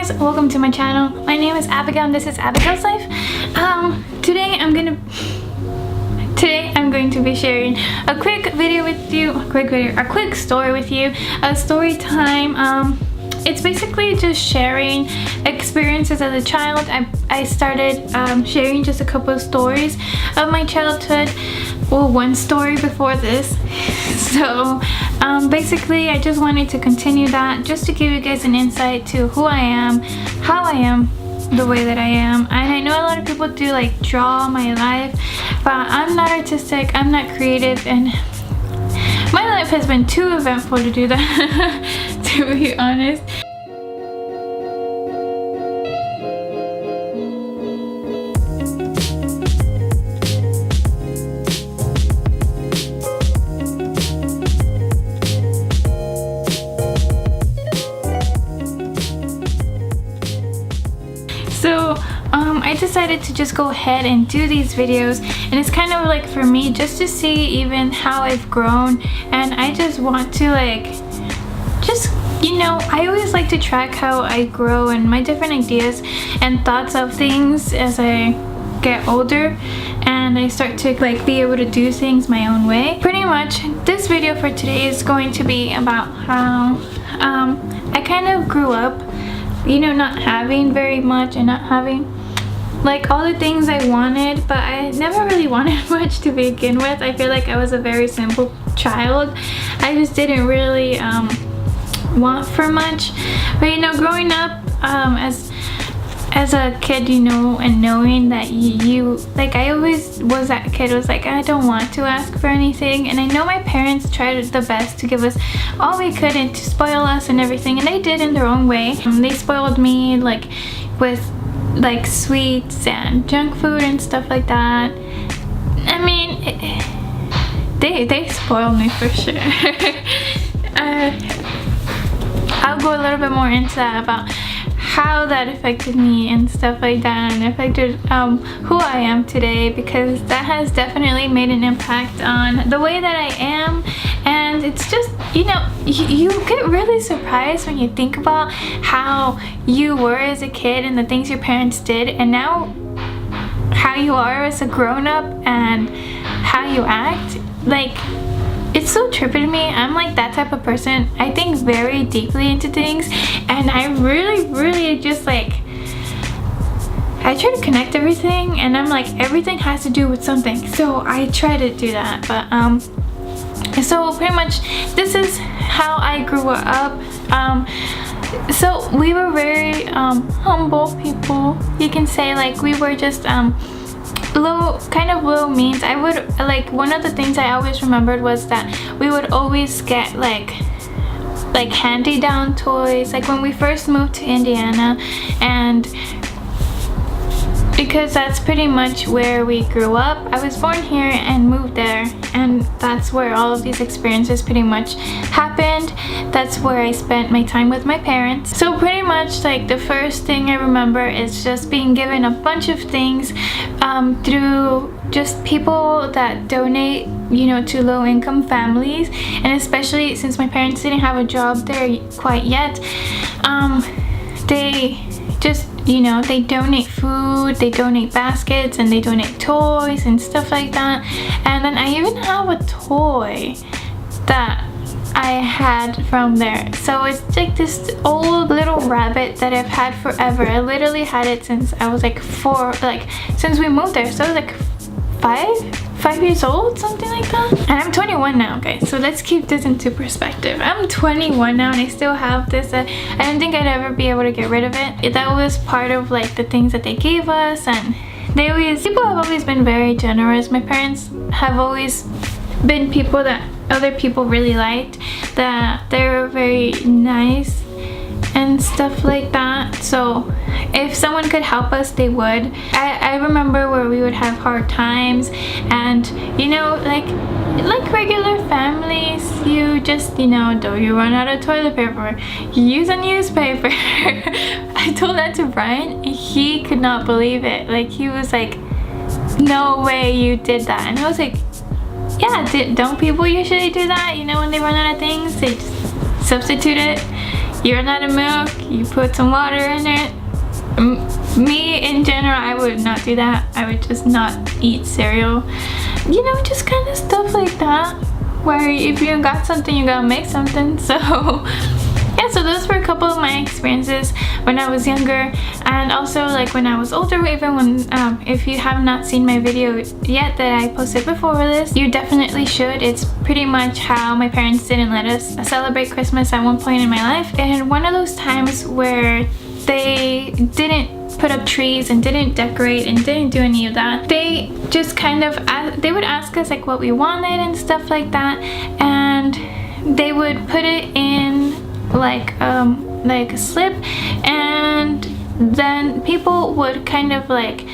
guys, welcome to my channel. My name is Abigail and this is Abigail's Life. Today I'm going to be sharing a quick video with you, a quick story with you, a story time. It's basically just sharing experiences as a child. I started sharing just a couple of stories of my childhood. Well, one story before this. So basically I just wanted to continue that, just to give you guys an insight to who I am, how I am the way that I am. And I know a lot of people do like draw my life, but I'm not artistic, I'm not creative, and my life has been too eventful to do that, to be honest. So I decided to just go ahead and do these videos, and it's kind of like for me just to see even how I've grown. And I just want to I always like to track how I grow and my different ideas and thoughts of things as I get older and I start to be able to do things my own way. Pretty much this video for today is going to be about how I kind of grew up, not having very much and not having all the things I wanted, but I never really wanted much to begin with. I feel like I was a very simple child. I just didn't really want for much. But growing up as a kid, and knowing that I always was that kid was like, I don't want to ask for anything. And I know my parents tried the best to give us all we could and to spoil us and everything, and they did in their own way. They spoiled me with sweets and junk food and stuff like that. I mean, they spoiled me for sure. I'll go a little bit more into that about how that affected me and stuff like that, and affected who I am today, because that has definitely made an impact on the way that I am. And it's just, you get really surprised when you think about how you were as a kid and the things your parents did, and now how you are as a grown-up and how you act. It's so trippy to me. I'm that type of person. I think very deeply into things, and I really just I try to connect everything, and I'm everything has to do with something, so I try to do that. But so pretty much this is how I grew up. So we were very humble people, you can say. We were just low means. I would one of the things I always remembered was that we would always get hand-me-down toys when we first moved to Indiana, and because that's pretty much where we grew up. I was born here and moved there, and that's where all of these experiences pretty much happened. That's where I spent my time with my parents. So pretty much the first thing I remember is just being given a bunch of things through just people that donate to low-income families. And especially since my parents didn't have a job there quite yet, they just they donate food, they donate baskets, and they donate toys and stuff like that. And then I even have a toy that I had from there. So it's this old little rabbit that I've had forever. I literally had it since I was 4, since we moved there. So I was 5 years old, something like that. And I'm 21 now, guys, so let's keep this into perspective. I'm 21 now and I still have this. I didn't think I'd ever be able to get rid of it. That was part of the things that they gave us, and people have always been very generous. My parents have always been people that other people really liked, that they're very nice and stuff like that. So if someone could help us, they would. I remember where we would have hard times, and like regular families, you just do you run out of toilet paper, you use a newspaper. I told that to Brian, he could not believe it. He was no way you did that. And I was yeah, don't people usually do that? When they run out of things, they just substitute it. you run out of milk, you put some water in it. Me in general, I would not do that. I would just not eat cereal. You know, just kind of stuff like that, where if you got something, you gotta make something. So yeah, so those were a couple of my experiences when I was younger, and also like when I was older. Even when if you have not seen my video yet that I posted before this, you definitely should. It's pretty much how my parents didn't let us celebrate Christmas at one point in my life, and one of those times where they didn't put up trees and didn't decorate and didn't do any of that. They just kind of they would ask us like what we wanted and stuff like that, and they would put it in like a slip, and then people would kind of like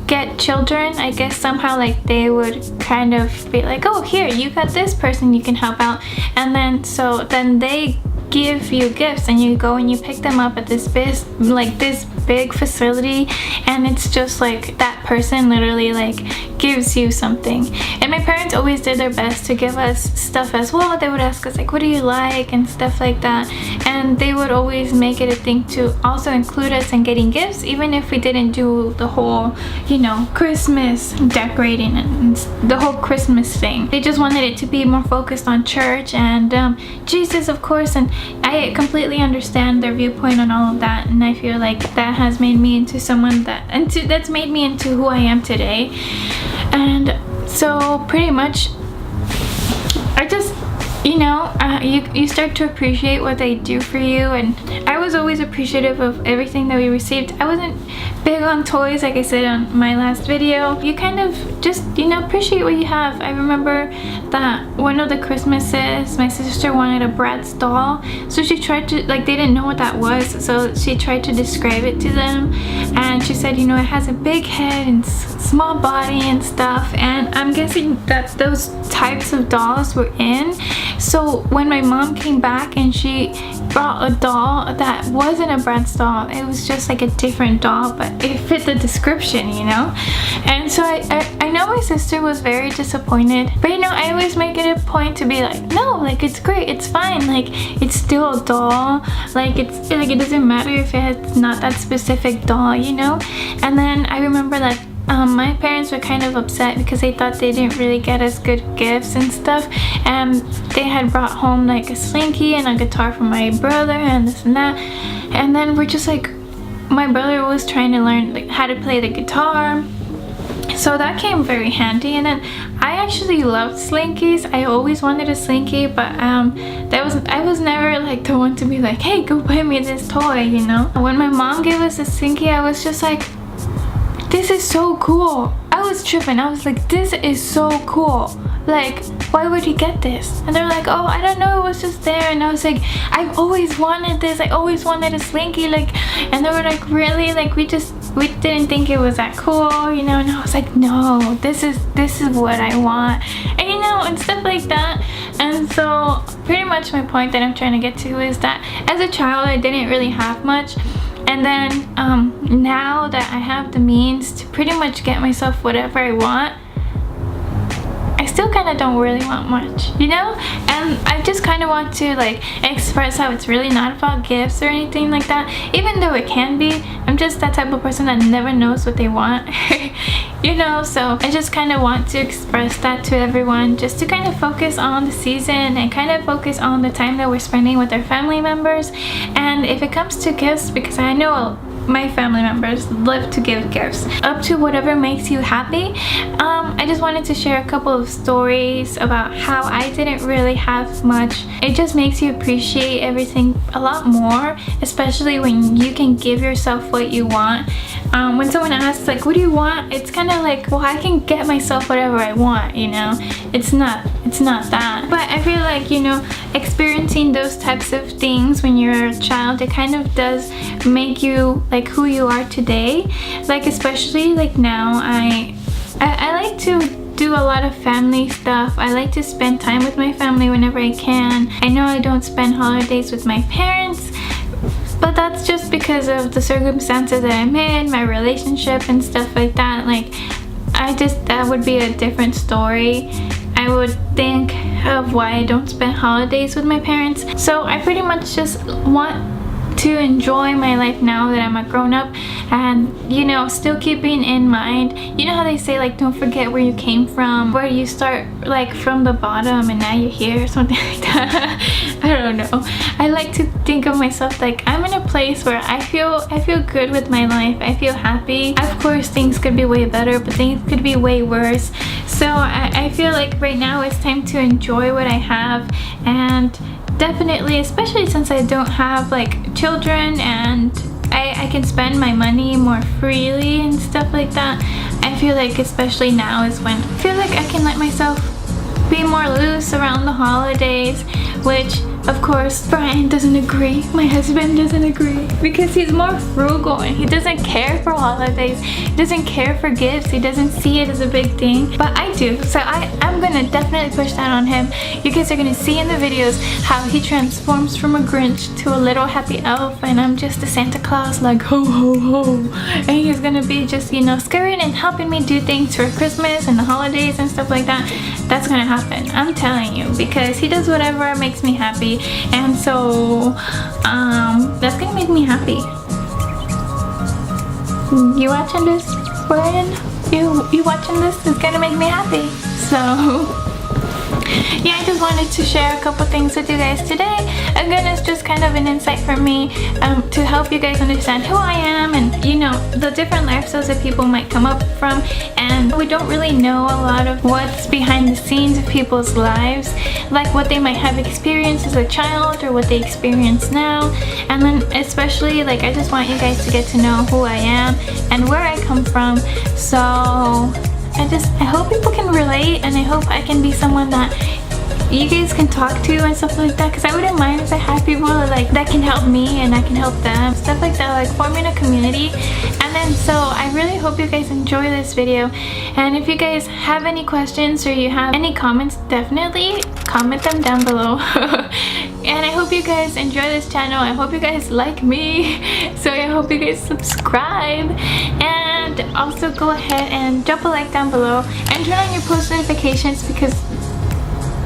get children, I guess somehow, like they would kind of be like, oh, here, you got this person you can help out, and then so then they give you gifts and you go and you pick them up at this big facility, and it's just like that person literally like gives you something. And my parents always did their best to give us stuff as well. They would ask us like, what do you like, and stuff like that, and they would always make it a thing to also include us in getting gifts, even if we didn't do the whole, you know, Christmas decorating and the whole Christmas thing. They just wanted it to be more focused on church and Jesus, of course, and I completely understand their viewpoint on all of that, and I feel like that has made me into someone that's made me into who I am today. And so pretty much I just, you know, you start to appreciate what they do for you, and I was always appreciative of everything that we received. I wasn't big on toys, like I said on my last video. You kind of just, you know, appreciate what you have. I remember that one of the Christmases, my sister wanted a Bratz doll, so she tried to, like, they didn't know what that was, so she tried to describe it to them, and she said, you know, it has a big head and small body and stuff, and I'm guessing that those types of dolls were in. So when my mom came back and she brought a doll that wasn't a Bratz doll, it was just like a different doll, but it fit the description, you know. And so I know my sister was very disappointed, but you know, I always make it a point to be like, no, like it's great, it's fine, like it's still a doll, like it's like it doesn't matter if it's not that specific doll, you know. And then I remember that my parents were kind of upset because they thought they didn't really get us good gifts and stuff, and they had brought home like a Slinky and a guitar from my brother and this and that, and then we're just like, my brother was trying to learn like how to play the guitar, so that came very handy. And then I actually loved Slinkies. I always wanted a Slinky, but I was never like the one to be like, hey, go buy me this toy, you know. When my mom gave us a Slinky, I was just like, this is so cool. I was tripping. I was like, this is so cool. Like, why would he get this? And they're like, oh, I don't know, it was just there. And I was like, I've always wanted this. I always wanted a Slinky. Like, and they were like, really? Like, we didn't think it was that cool, you know. And I was like, no, this is what I want, and you know, and stuff like that. And so pretty much my point that I'm trying to get to is that as a child, I didn't really have much. And then now that I have the means to pretty much get myself whatever I want, I still kind of don't really want much, you know. And I just kind of want to like express how it's really not about gifts or anything like that, even though it can be. I'm just that type of person that never knows what they want you know. So I just kind of want to express that to everyone, just to kind of focus on the season and kind of focus on the time that we're spending with our family members. And if it comes to gifts, because I know my family members love to give gifts, up to whatever makes you happy. I just wanted to share a couple of stories about how I didn't really have much. It just makes you appreciate everything a lot more, especially when you can give yourself what you want. When someone asks like, what do you want, it's kind of like, well, I can get myself whatever I want, you know. It's not that. But I feel like, you know, experiencing those types of things when you're a child, it kind of does make you like who you are today. Like, especially like now, I like to do a lot of family stuff. I like to spend time with my family whenever I can. I know I don't spend holidays with my parents, but that's just because of the circumstances that I'm in, my relationship and stuff like that. Like, that would be a different story. I would think of why I don't spend holidays with my parents. So I pretty much just want to enjoy my life now that I'm a grown-up, and you know, still keeping in mind, you know how they say like don't forget where you came from, where you start like from the bottom and now you're here, something like that. I don't know. I like to think of myself like I'm in a place where I feel good with my life. I feel happy. Of course things could be way better, but things could be way worse. So I feel like right now it's time to enjoy what I have, and definitely, especially since I don't have like children and I can spend my money more freely and stuff like that. I feel like especially now is when I feel like I can let myself be more loose around the holidays, which of course Brian doesn't agree. My husband doesn't agree because he's more frugal and he doesn't care for holidays. He doesn't care for gifts. He doesn't see it as a big thing, but I do. So I'm gonna definitely push that on him. You guys are gonna see in the videos how he transforms from a Grinch to a little happy elf, and I'm just a Santa Claus like ho ho ho, and he's gonna be just, you know, scurrying and helping me do things for Christmas and the holidays and stuff like that. That's gonna happen, I'm telling you, because he does whatever makes me happy, and so that's gonna make me happy. You watching this, Brian? You watching this is gonna make me happy. So yeah, I just wanted to share a couple things with you guys today. Again, it's just kind of an insight from me to help you guys understand who I am and, you know, the different lifestyles that people might come up from. And we don't really know a lot of what's behind the scenes of people's lives, like what they might have experienced as a child or what they experience now. And then especially, like, I just want you guys to get to know who I am and where I come from. So I hope people can relate, and I hope I can be someone that you guys can talk to and stuff like that, because I wouldn't mind if I had people like that can help me and I can help them, stuff like that, like forming a community. And then so I really hope you guys enjoy this video, and if you guys have any questions or you have any comments, definitely comment them down below. And I hope you guys enjoy this channel. I hope you guys like me, so I hope you guys subscribe, and also go ahead and drop a like down below and turn on your post notifications, because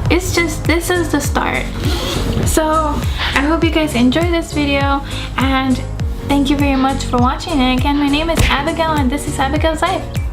it's just, this is the start. So I hope you guys enjoy this video, and thank you very much for watching. And again, my name is Abigail, and this is Abigail's Life.